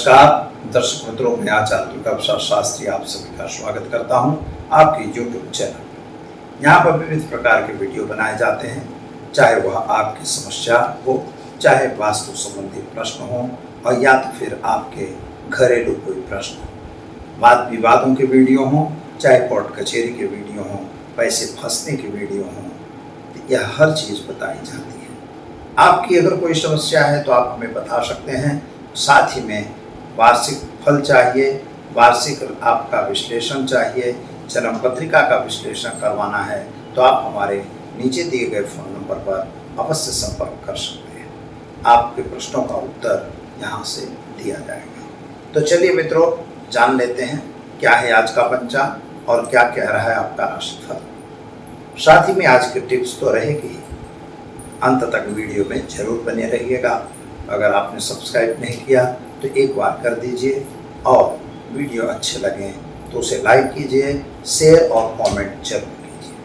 नमस्कार दर्शक मित्रों, मैं आचार्य दुर्गाप्रसाद शास्त्री आप सभी का स्वागत करता हूं आपके YouTube चैनल। यहां पर विविध प्रकार के वीडियो बनाए जाते हैं, चाहे वह आपकी समस्या हो, चाहे वास्तु संबंधी प्रश्न हो और या तो फिर आपके घरेलू कोई प्रश्न हो। वाद विवादों के वीडियो हों, चाहे कोर्ट कचहरी के वीडियो हों, पैसे फंसने के वीडियो हों, यह हर चीज़ बताई जाती है। आपकी अगर कोई समस्या है तो आप हमें बता सकते हैं। साथ ही में वार्षिक फल चाहिए, वार्षिक आपका विश्लेषण चाहिए, जन्म पत्रिका का विश्लेषण करवाना है तो आप हमारे नीचे दिए गए फ़ोन नंबर पर अवश्य संपर्क कर सकते हैं। आपके प्रश्नों का उत्तर यहाँ से दिया जाएगा। तो चलिए मित्रों, जान लेते हैं क्या है आज का पंचांग और क्या कह रहा है आपका राशिफल। साथ ही में आज की टिप्स तो रहेगी, अंत तक वीडियो में जरूर बने रहिएगा। अगर आपने सब्सक्राइब नहीं किया तो एक बार कर दीजिए और वीडियो अच्छे लगें तो उसे लाइक कीजिए, शेयर और कमेंट जरूर कीजिए।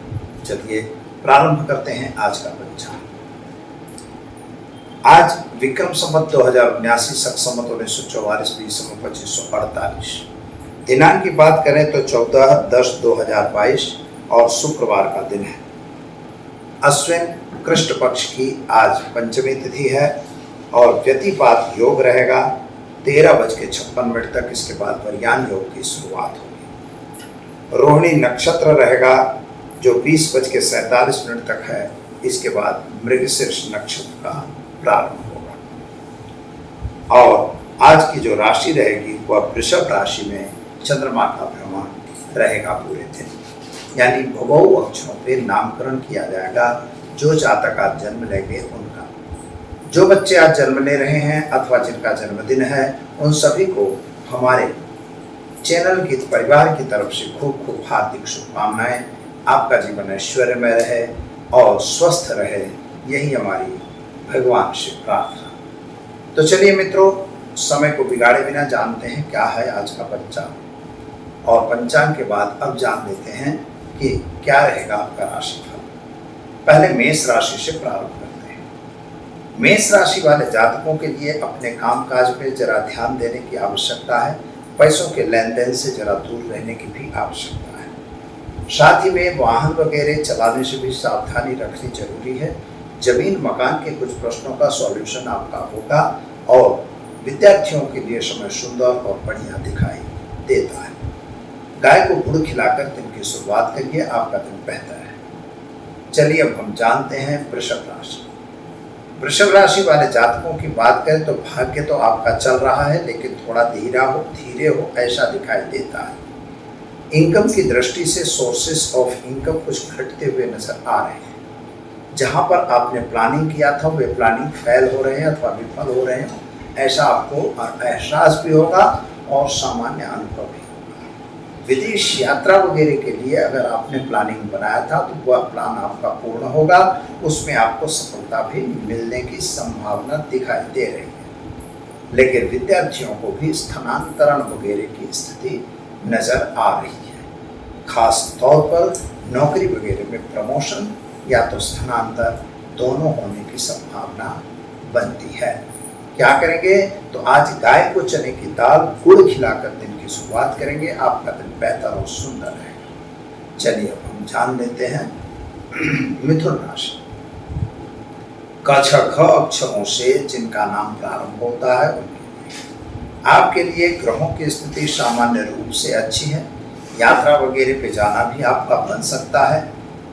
चलिए प्रारंभ करते हैं आज का पंचांग। आज विक्रम संवत 2079 शक संवत 1944 बीस 2548। दिनांक की बात करें तो 14/10/2022 और शुक्रवार का दिन है। अश्विन कृष्ण पक्ष की आज पंचमी तिथि है और व्यतिपात योग रहेगा 13:56 तक। इसके बाद वर्यान योग की शुरुआत होगी। रोहिणी नक्षत्र रहेगा जो 20:47 तक है। इसके बाद मृगशीर्ष नक्षत्र का प्रारंभ होगा। और आज की जो राशि रहेगी वह वृषभ राशि में चंद्रमा का भ्रमण रहेगा पूरे दिन। यानी भवौ अक्षरों पे नामकरण किया जाएगा जो जातक आज जन्म लेंगे उनका। जो बच्चे आज जन्म ले रहे हैं अथवा जिनका जन्मदिन है उन सभी को हमारे चैनल की परिवार की तरफ से खूब खूब हार्दिक शुभकामनाएं। आपका जीवन ऐश्वर्यमय रहे और स्वस्थ रहे, यही हमारी भगवान से प्रार्थना। तो चलिए मित्रों, समय को बिगाड़े बिना जानते हैं क्या है आज का पंचांग। और पंचांग के बाद अब जान लेते हैं कि क्या रहेगा आपका राशिफल। पहले मेष राशि से प्रारंभ करते हैं। मेष राशि वाले जातकों के लिए अपने कामकाज पे जरा ध्यान देने की आवश्यकता है। पैसों के लेन देन से जरा दूर रहने की भी आवश्यकता है। साथ ही में वाहन वगैरह चलाने से भी सावधानी रखनी जरूरी है। जमीन मकान के कुछ प्रश्नों का सॉल्यूशन आपका होगा और विद्यार्थियों के लिए समय सुंदर और बढ़िया दिखाई देता है। गाय को गुड़ खिलाकर दिन की शुरुआत करिए, आपका दिन बेहतर है। चलिए अब हम जानते हैं वृषभ राशि। वृषभ राशि वाले जातकों की बात करें तो भाग्य तो आपका चल रहा है, लेकिन थोड़ा धीरे हो ऐसा दिखाई देता है। इनकम की दृष्टि से सोर्सेस ऑफ इनकम कुछ घटते हुए नजर आ रहे हैं। जहां पर आपने प्लानिंग किया था वे प्लानिंग फेल हो रहे हैं अथवा विफल हो रहे हैं, ऐसा आपको एहसास भी होगा और सामान्य अनुभव भी। विदेश यात्रा वगैरह के लिए अगर आपने प्लानिंग बनाया था तो वह प्लान आपका पूर्ण होगा, उसमें आपको सफलता भी मिलने की संभावना दिखाई दे रही है। लेकिन विद्यार्थियों को भी स्थानांतरण वगैरह की स्थिति नजर आ रही है। खास तौर पर नौकरी वगैरह में प्रमोशन या तो स्थानांतर दोनों होने की संभावना बनती है। क्या करेंगे तो आज गाय को चने की दाल गुड़ खिलाकर दिन की शुरुआत करेंगे, आपका दिन बेहतर और सुंदर रहेगा। चलिए अब हम जान लेते हैं मिथुन राशि। क छ ख अक्षरों से जिनका नाम प्रारंभ होता है उनके लिए आपके लिए ग्रहों की स्थिति सामान्य रूप से अच्छी है। यात्रा वगैरह पे जाना भी आपका बन सकता है,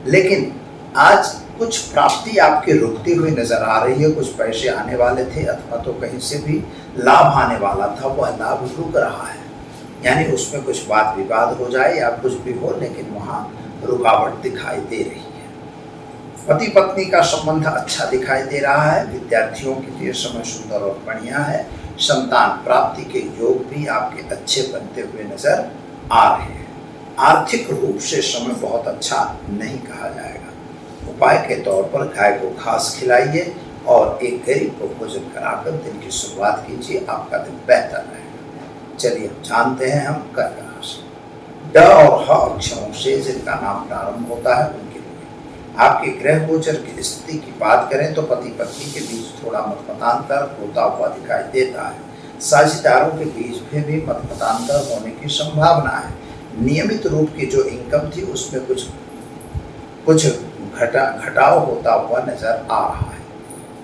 लेकिन आज कुछ प्राप्ति आपकी रुकती हुई नजर आ रही है। कुछ पैसे आने वाले थे अथवा तो कहीं से भी लाभ आने वाला था, वह लाभ रुक रहा है। यानी उसमें कुछ वाद विवाद हो जाए या कुछ भी हो, लेकिन वहाँ रुकावट दिखाई दे रही है। पति पत्नी का संबंध अच्छा दिखाई दे रहा है। विद्यार्थियों के लिए समय सुंदर और बढ़िया है। संतान प्राप्ति के योग भी आपके अच्छे बनते हुए नजर आ रहे हैं। आर्थिक रूप से समय बहुत अच्छा नहीं कहा जाएगा। उपाय के तौर पर गाय को घास खिलाइए और एक गरीब को भोजन कराकर दिन की शुरुआत कीजिए, आपका दिन बेहतर रहेगा। चलिए हम जानते हैं हम कर्क राशि। ड और ह अक्षरों से जिनका नाम प्रारंभ होता है उनके लिए आपके ग्रह गोचर की स्थिति की बात करें तो पति पत्नी के बीच थोड़ा मतमतांतर होता हुआ दिखाई देता है। साझेदारों के बीच में भी मतमतांतर होने की संभावना है। नियमित रूप की जो इनकम थी उसमें कुछ घटाव होता हुआ नजर आ रहा है,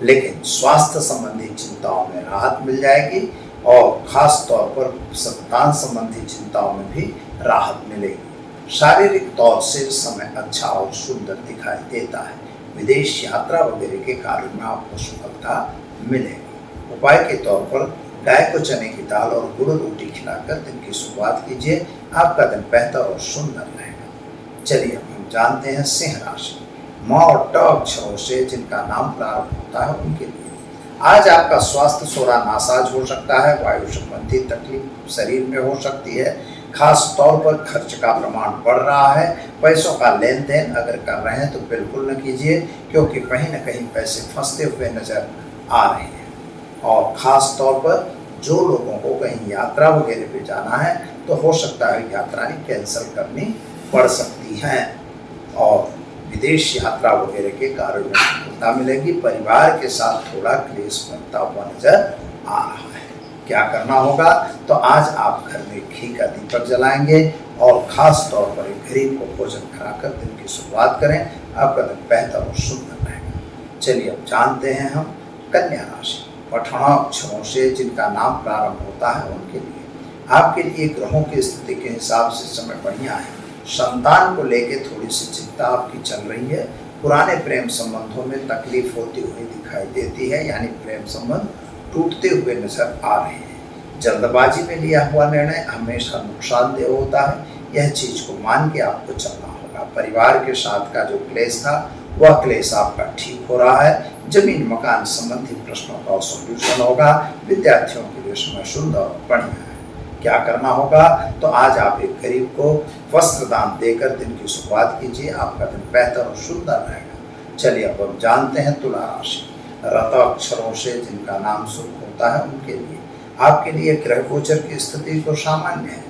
लेकिन स्वास्थ्य संबंधी चिंताओं में राहत मिल जाएगी और खास तौर पर संतान संबंधी चिंताओं में भी राहत मिलेगी। शारीरिक तौर से समय अच्छा और सुंदर दिखाई देता है। विदेश यात्रा वगैरह के कार्य में आपको सफलता मिलेगी। उपाय के तौर पर गाय को चने की दाल और गुड़ रोटी खिलाकर दिन की शुरुआत कीजिए। आपका दिन बेहतर और सुंदर रहेगा। चलिए अब हम जानते हैं सिंह राशि। म और ट अक्षरों से जिनका नाम प्रारंभ होता है उनके लिए आज आपका स्वास्थ्य थोड़ा नासाज हो सकता है। वायु संबंधी तकलीफ शरीर में हो सकती है। खास तौर पर खर्च का प्रमाण बढ़ रहा है। पैसों का लेन देन अगर कर रहे हैं तो बिल्कुल न कीजिए, क्योंकि कहीं न कहीं पैसे फंसते हुए नजर आ रहे हैं। और ख़ास तौर पर जो लोगों को कहीं यात्रा वगैरह पे जाना है तो हो सकता है यात्राएं कैंसिल करनी पड़ सकती हैं और विदेश यात्रा वगैरह के कार्य में सफलता मिलेगी। परिवार के साथ थोड़ा क्लेश बनता हुआ नजर आ रहा है। क्या करना होगा? तो आज आप घर में घी का दीपक जलाएंगे और ख़ास तौर पर एक गरीब को भोजन कराकर दिन की शुरुआत करें। आपका दिन बेहतर और सुंदर रहेगा। चलिए अब जानते हैं हम कन्या राशि। पठना अक्षरों से जिनका नाम प्रारंभ होता है उनके लिए आपके लिए ग्रहों की स्थिति के हिसाब से समय बढ़िया है। संतान को लेकर थोड़ी सी चिंता आपकी चल रही है। पुराने प्रेम संबंधों में तकलीफ होती हुई दिखाई देती है, यानी प्रेम संबंध टूटते हुए नजर आ रहे हैं। जल्दबाजी में लिया हुआ निर्णय हमेशा नुकसानदेह होता है। यह चीज को मान के आपको चलना होगा। परिवार के साथ का जो क्लेश था वह क्लेश आपका ठीक हो रहा है। जमीन मकान संबंधी प्रश्नों का सॉल्यूशन होगा। विद्यार्थियों के लिए समय सुंदर और बढ़िया है। क्या करना होगा? तो आज आप एक गरीब को वस्त्र दान देकर दिन की शुरुआत कीजिए। आपका दिन बेहतर और सुंदर रहेगा। चलिए अब हम जानते हैं तुला राशि। रत अक्षरों से जिनका नाम शुभ होता है उनके लिए आपके लिए ग्रह गोचर की स्थिति तो सामान्य है।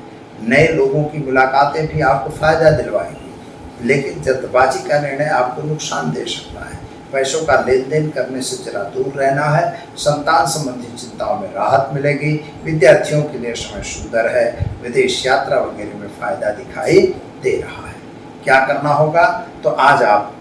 नए लोगों की मुलाकातें भी आपको फायदा दिलवाएंगी, लेकिन जल्दबाजी का निर्णय आपको नुकसान दे सकता है। पैसों का लेन देन करने से जरा दूर रहना है। संतान संबंधी चिंताओं में राहत मिलेगी। विद्यार्थियों के लिए समय सुंदर है। विदेश यात्रा वगैरह में फायदा दिखाई दे रहा है। क्या करना होगा? तो आज आप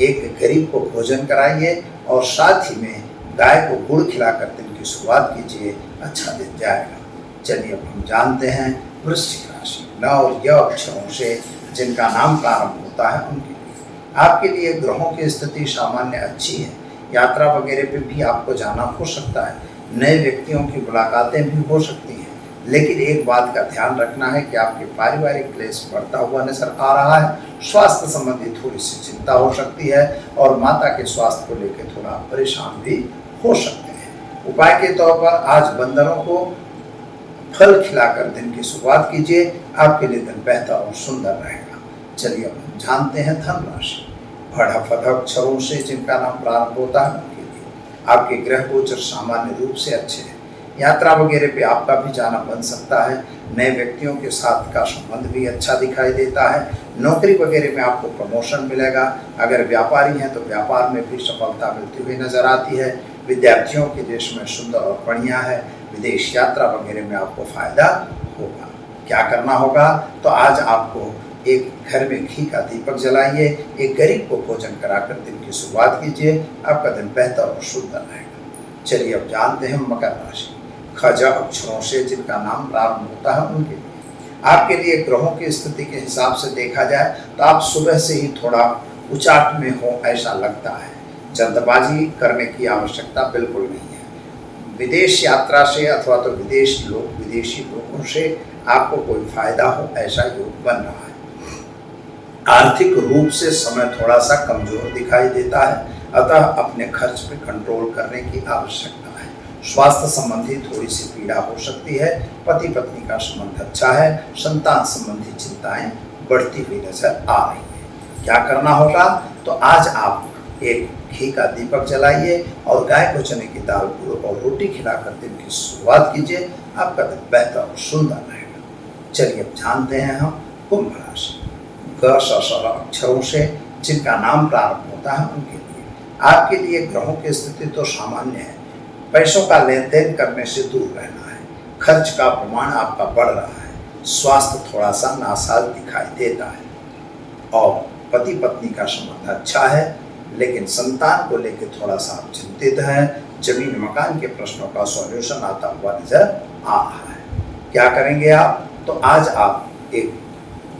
एक गरीब को भोजन कराइए और साथ ही में गाय को गुड़ खिलाकर दिन की शुरुआत कीजिए। अच्छा दिन जाएगा। चलिए अब हम जानते हैं वृश्चिक राशि। न और य अक्षरों से जिनका नाम प्रारंभ होता है उनके लिए आपके लिए ग्रहों की स्थिति सामान्य अच्छी है। यात्रा वगैरह पे भी आपको जाना हो सकता है। नए व्यक्तियों की मुलाकातें भी हो सकती हैं, लेकिन एक बात का ध्यान रखना है कि आपके पारिवारिक क्लेश बढ़ता हुआ नजर आ रहा है। स्वास्थ्य संबंधी थोड़ी सी चिंता हो सकती है और माता के स्वास्थ्य को लेकर थोड़ा परेशान भी हो सकते हैं। उपाय के तौर पर आज बंदरों को फल खिलाकर दिन की शुरुआत कीजिए। आपके लिए दिन बेहतर और सुंदर रहेगा। चलिए अब हम जानते हैं धन राशि। भड़ अक्षरों से जिनका नाम प्रारंभ होता है उनके लिए आपके ग्रह गोचर सामान्य रूप से अच्छे हैं। यात्रा वगैरह पे आपका भी जाना बन सकता है। नए व्यक्तियों के साथ का संबंध भी अच्छा दिखाई देता है। नौकरी वगैरह में आपको प्रमोशन मिलेगा। अगर व्यापारी हैं तो व्यापार में भी सफलता मिलती हुई नजर आती है। विद्यार्थियों के देश में सुंदर और बढ़िया है। विदेश यात्रा वगैरह में आपको फायदा होगा। क्या करना होगा? तो आज आपको एक घर में घी का दीपक जलाइए। एक गरीब को भोजन कराकर दिन की शुरुआत कीजिए। आपका दिन बेहतर और सुंदर रहेगा। चलिए अब जानते हैं मकर राशि। खज अक्षरों से जिनका नाम प्रारंभ होता है उनके लिए आपके लिए ग्रहों की स्थिति के हिसाब से देखा जाए तो आप सुबह से ही थोड़ा उचाट में हो ऐसा लगता है। जल्दबाजी करने की आवश्यकता बिल्कुल नहीं है। विदेश यात्रा से अथवा तो विदेशी लोगों से आपको कोई फायदा हो ऐसा योग बन रहा है। आर्थिक रूप से समय थोड़ा सा कमजोर दिखाई देता है, अतः अपने खर्च पे कंट्रोल करने की आवश्यकता है। स्वास्थ्य संबंधी थोड़ी सी पीड़ा हो सकती है। पति पत्नी का संबंध अच्छा है। संतान संबंधी चिंताएं बढ़ती हुई नजर आ रही है। क्या करना होगा? तो आज आप एक घी का दीपक जलाइए और गाय को चने की दाल गुड़ और रोटी खिलाकर दिन की शुरुआत कीजिए। आपका दिन बेहतर और सुंदर रहेगा। चलिए अब जानते हैं हम कुंभ राशि। अक्षरों से जिनका नाम प्रारंभ होता है उनके लिए आपके लिए ग्रहों की स्थिति तो सामान्य है। पैसों का लेन देन करने से दूर रहना है। खर्च का प्रमाण आपका बढ़ रहा है, स्वास्थ्य थोड़ा सा नासाज दिखाई देता है और पति पत्नी का संबंध अच्छा है, लेकिन संतान को लेकर थोड़ा सा आप चिंतित हैं। जमीन मकान के प्रश्नों का सॉल्यूशन आता हुआ नजर आ रहा है। क्या करेंगे आप? तो आज आप एक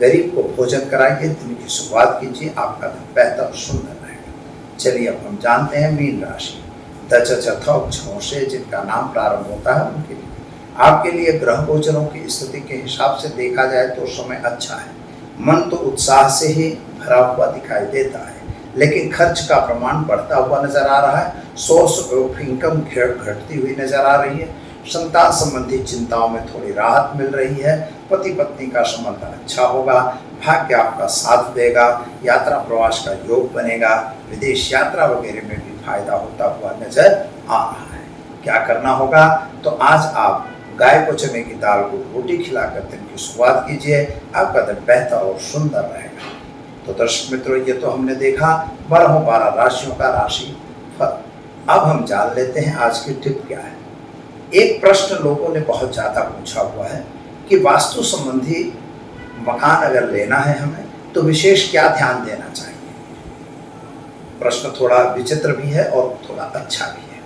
गरीब को भोजन कराइए, दिन की शुरुआत कीजिए, आपका दिन बेहतर और सुंदर रहेगा। चलिए अब हम जानते हैं मीन राशि दचथौ से जिनका नाम प्रारंभ होता है उनके लिए। आपके लिए ग्रह गोचरों की स्थिति के हिसाब से देखा जाए तो समय अच्छा है। मन तो उत्साह से ही भरा हुआ दिखाई देता है, लेकिन खर्च का प्रमाण बढ़ता हुआ नजर आ रहा है। सोर्स ऑफ इनकम घटती हुई नजर आ रही है। संतान संबंधी चिंताओं में थोड़ी राहत मिल रही है। पति पत्नी का संबंध अच्छा होगा। भाग्य आपका साथ देगा। यात्रा प्रवास का योग बनेगा। विदेश यात्रा वगैरह में भी फायदा होता हुआ नजर आ रहा है। क्या करना होगा? तो आज आप गाय को चने की दाल को रोटी खिलाकर दिन की शुरुआत कीजिए, आपका दिन बेहतर और सुंदर रहेगा। तो दर्शक मित्रों, ये तो हमने देखा 12 राशियों का राशि फल। अब हम जान लेते हैं आज की टिप क्या है। एक प्रश्न लोगों ने बहुत ज़्यादा पूछा हुआ है कि वास्तु संबंधी मकान अगर लेना है हमें तो विशेष क्या ध्यान देना चाहिए। प्रश्न थोड़ा विचित्र भी है और थोड़ा अच्छा भी है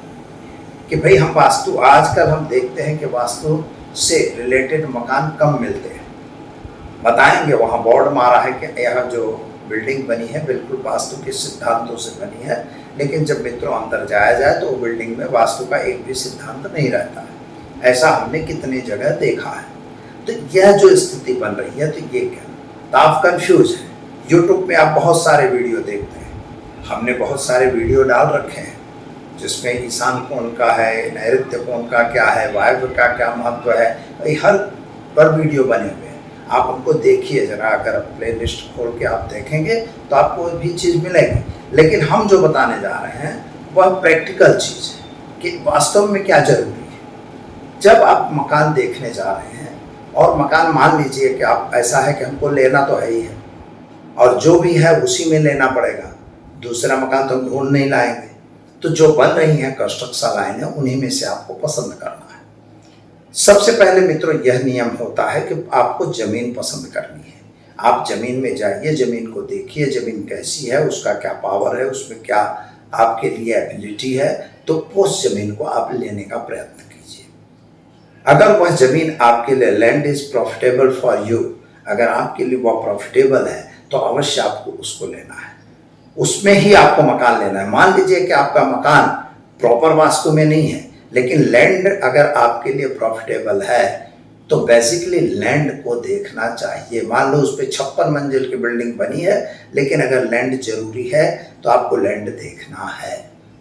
कि भाई हम वास्तु, आजकल हम देखते हैं कि वास्तु से रिलेटेड मकान कम मिलते हैं। बताएंगे, वहाँ बोर्ड मारा है कि यह जो बिल्डिंग बनी है बिल्कुल वास्तु के सिद्धांतों से बनी है, लेकिन जब मित्रों अंदर जाया जाए तो बिल्डिंग में वास्तु का एक भी सिद्धांत नहीं रहता है। ऐसा हमने कितनी जगह देखा है। तो यह जो स्थिति बन रही है, तो ये क्या, तो आप कंफ्यूज हैं। यूट्यूब में आप बहुत सारे वीडियो देखते हैं, हमने बहुत सारे वीडियो डाल रखे हैं जिसमें ईशान कोण का है, नैऋत्य कोण का क्या है, वायव्य का क्या महत्व है, हर पर वीडियो बने हुए हैं। आप उनको देखिए जरा, अगर प्ले लिस्ट खोल के आप देखेंगे तो आपको भी चीज़ मिलेगी। लेकिन हम जो बताने जा रहे हैं वह प्रैक्टिकल चीज़ है कि वास्तव में क्या जरूरी है। जब आप मकान देखने जा रहे हैं और मकान, मान लीजिए कि आप, ऐसा है कि हमको लेना तो है ही है और जो भी है उसी में लेना पड़ेगा, दूसरा मकान तो हम ढूंढ नहीं लाएंगे। तो जो बन रही हैं कंस्ट्रक्शन लाइनें, उन्हीं में से आपको पसंद करना है। सबसे पहले मित्रों यह नियम होता है कि आपको जमीन पसंद करनी है। आप जमीन में जाइए, जमीन को देखिए, जमीन कैसी है, उसका क्या पावर है, उसमें क्या आपके लिए एबिलिटी है, तो उस जमीन को आप लेने का प्रयत्न कीजिए। अगर वह जमीन आपके लिए, land is profitable for you, अगर आपके लिए वह प्रॉफिटेबल है तो अवश्य आपको उसको लेना है, उसमें ही आपको मकान लेना है। मान लीजिए कि आपका मकान प्रॉपर वास्तु में नहीं है, लेकिन लैंड अगर आपके लिए प्रॉफिटेबल है तो बेसिकली लैंड को देखना चाहिए। मान लो उस पर 56 मंजिल की बिल्डिंग बनी है, लेकिन अगर लैंड जरूरी है तो आपको लैंड देखना है।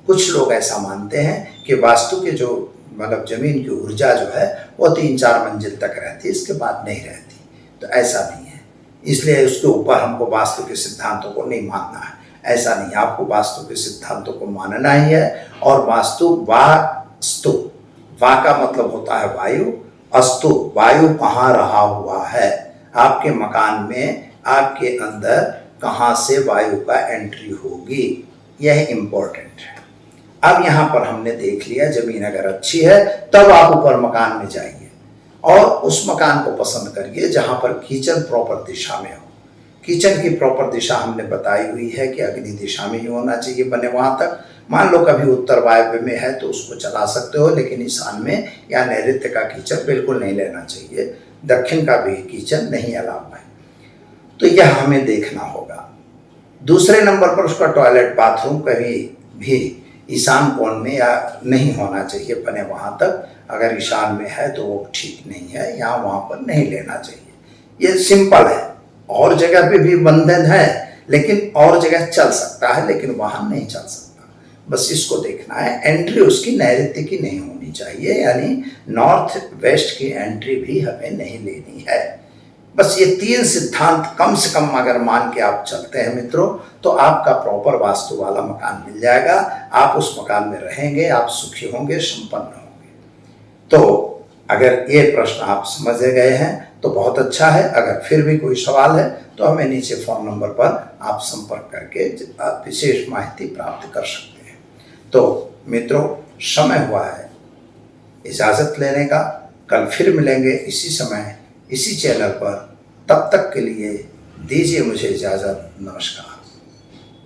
कुछ लोग ऐसा मानते हैं कि वास्तु के जो, मतलब जमीन की ऊर्जा जो है वो 3-4 मंजिल तक रहती है, इसके बाद नहीं रहती। तो ऐसा नहीं है, इसलिए उसके ऊपर हमको वास्तु के सिद्धांतों को नहीं मानना है। ऐसा नहीं, आपको वास्तु के सिद्धांतों को मानना ही है। और वास्तु, वास्तु, वा का मतलब होता है वायु, अस्तु, वायु कहाँ रहा हुआ है आपके मकान में, आपके अंदर कहाँ से वायु का एंट्री होगी, यह इंपॉर्टेंट है। अब यहाँ पर हमने देख लिया जमीन अगर अच्छी है तब आप ऊपर मकान में जाइए और उस मकान को पसंद करिए जहाँ पर किचन प्रॉपर दिशा में हो। किचन की प्रॉपर दिशा हमने बताई हुई है कि अग्नि दिशा में ही होना चाहिए, बने वहाँ तक। मान लो कभी उत्तर वायव्य में है तो उसको चला सकते हो, लेकिन ईशान में या नैऋत्य का किचन बिल्कुल नहीं लेना चाहिए। दक्षिण का भी किचन नहीं अलाउ है। तो यह हमें देखना होगा। दूसरे नंबर पर उसका टॉयलेट बाथरूम कभी भी ईशान कोण में या नहीं होना चाहिए, बने वहाँ तक। अगर ईशान में है तो वो ठीक नहीं है, यहाँ वहाँ पर नहीं लेना चाहिए। ये सिंपल है। और जगह पे भी बंधन है, लेकिन और जगह चल सकता है, लेकिन वहाँ नहीं चल सकता। बस इसको देखना है। एंट्री उसकी नैऋत्य की नहीं होनी चाहिए, यानी नॉर्थ वेस्ट की एंट्री भी हमें नहीं लेनी है। बस ये 3 सिद्धांत कम से कम अगर मान के आप चलते हैं मित्रों, तो आपका प्रॉपर वास्तु वाला मकान मिल जाएगा। आप उस मकान में रहेंगे, आप सुखी होंगे, संपन्न होंगे। तो अगर ये प्रश्न आप समझ गए हैं तो बहुत अच्छा है। अगर फिर भी कोई सवाल है तो हमें नीचे फ़ोन नंबर पर आप संपर्क करके विशेष माहिती प्राप्त कर सकते हैं। तो मित्रों, समय हुआ है इजाज़त लेने का। कल फिर मिलेंगे इसी समय इसी चैनल पर। तब तक के लिए दीजिए मुझे इजाज़त। नमस्कार।